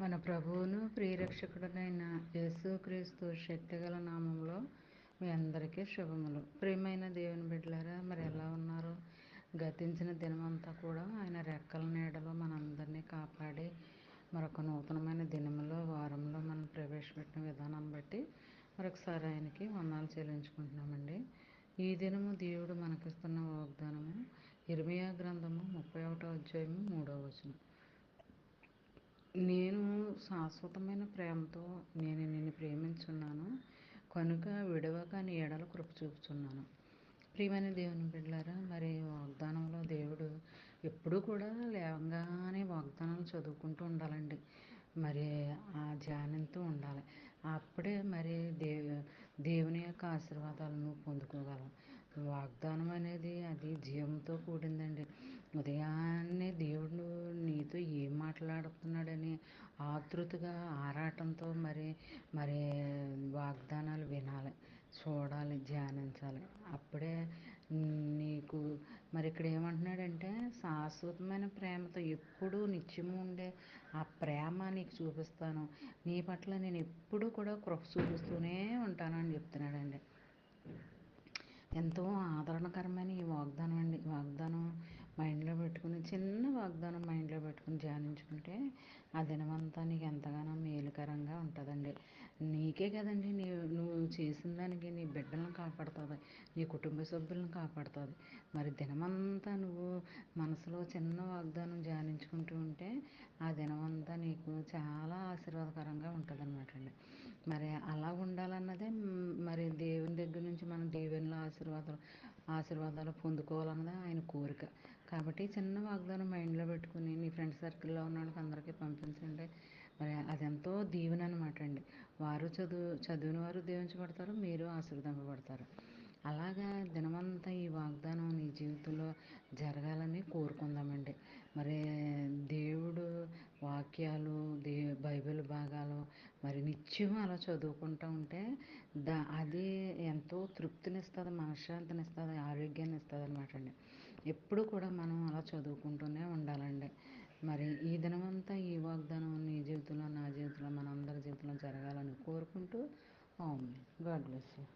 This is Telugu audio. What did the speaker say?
మన ప్రభువును ప్రియరక్షకుడునైన యేసుక్రీస్తు శక్తిగల నామంలో మీ అందరికీ శుభములు. ప్రియమైన దేవుని బిడ్డలారా, మరి ఎలా ఉన్నారు? గతించిన దినమంతా కూడా ఆయన రెక్కల నీడలో మనందరినీ కాపాడి మరొక నూతనమైన దినములో వారంలో మనం ప్రవేశపెట్టిన విధానాన్ని బట్టి మరొకసారి ఆయనకి వందనాలు చెల్లించుకుంటున్నామండి. ఈ దినము దేవుడు మనకిస్తున్న వాగ్దానము ఇర్మీయా గ్రంథము 31వ అధ్యాయము 3వ వచనం. నేను శాశ్వతమైన ప్రేమతో నేను నిన్ను ప్రేమించున్నాను కనుక విడవక నీ ఎడల కృప చూపుచున్నాను. ప్రియమైన దేవుని బిడ్డలారా, మరి వాగ్దానంలో దేవుడు ఎప్పుడూ కూడా లేవగానే వాగ్దానాలు చదువుకుంటూ ఉండాలండి. మరి ఆ ధ్యానంతో ఉండాలి. అప్పుడే మరి దేవుని యొక్క ఆశీర్వాదాలను పొందుకోగలం. వాగ్దానం అనేది అది జీవంతో కూడిందండి. ఉదయాన్నే దేవుడు నీతో ఏం మాట్లాడుతున్నాడని ఆతృతగా ఆరాటంతో మరి మరి వాగ్దానాలు వినాలి, చూడాలి, ధ్యానించాలి. అప్పుడే నీకు మరి ఇక్కడ ఏమంటున్నాడంటే, శాశ్వతమైన ప్రేమతో ఎప్పుడూ నిత్యము ఉండే ఆ ప్రేమ నీకు చూపిస్తాను, నీ పట్ల నేను ఎప్పుడూ కూడా కృప చూపిస్తూనే ఉంటానని చెప్తున్నాడండి. ఎంతో ఆదరణకరమైన ఈ వాగ్దానం అండి. వాగ్దానం మైండ్లో పెట్టుకుని, చిన్న వాగ్దానం మైండ్లో పెట్టుకుని ధ్యానించుకుంటే ఆ దినమంతా నీకు ఎంతగానో మేలుకరంగా ఉంటుందండి. నీకే కదండి, నువ్వు చేసిన దానికి నీ బిడ్డలను కాపాడుతుంది, నీ కుటుంబ సభ్యులను కాపాడుతుంది. మరి దినమంతా నువ్వు మనసులో చిన్న వాగ్దానం ధ్యానించుకుంటూ ఉంటే ఆ దినమంతా నీకు చాలా ఆశీర్వాదకరంగా ఉంటుంది అనమాట అండి. మరి అలా ఉండాలన్నదే మరి దేవుని దగ్గర నుంచి మనం దేవునిలో ఆశీర్వాదాలు పొందుకోవాలన్నదే ఆయన కోరిక. కాబట్టి చిన్న వాగ్దానం మైండ్లో పెట్టుకుని నీ ఫ్రెండ్ సర్కిల్లో ఉన్న వాళ్ళకి అందరికీ పంపించండి. మరి అది ఎంతో దీవెన అనమాట అండి. చదివిన వారు దీవించబడతారు, మీరు ఆశీర్వదింపబడతారు. అలాగా దినమంతా ఈ వాగ్దానం నీ జీవితంలో జరగాలని కోరుకుందామండి. మరి దేవుడు వాక్యాలు, బైబిల్ భాగాలు మరి నిత్యం అలా చదువుకుంటూ ఉంటే అది ఎంతో తృప్తినిస్తుంది, మనశ్శాంతినిస్తుంది, ఆరోగ్యాన్ని ఇస్తుంది అనమాట అండి. ఎప్పుడు కూడా మనం అలా చదువుకుంటూనే ఉండాలండి. మరి ఈ దినమంతా ఈ వాగ్దానం నీ జీవితంలో, నా జీవితంలో, మనందరి జీవితంలో జరగాలని కోరుకుంటూ, గాడ్ బ్లెస్ యూ.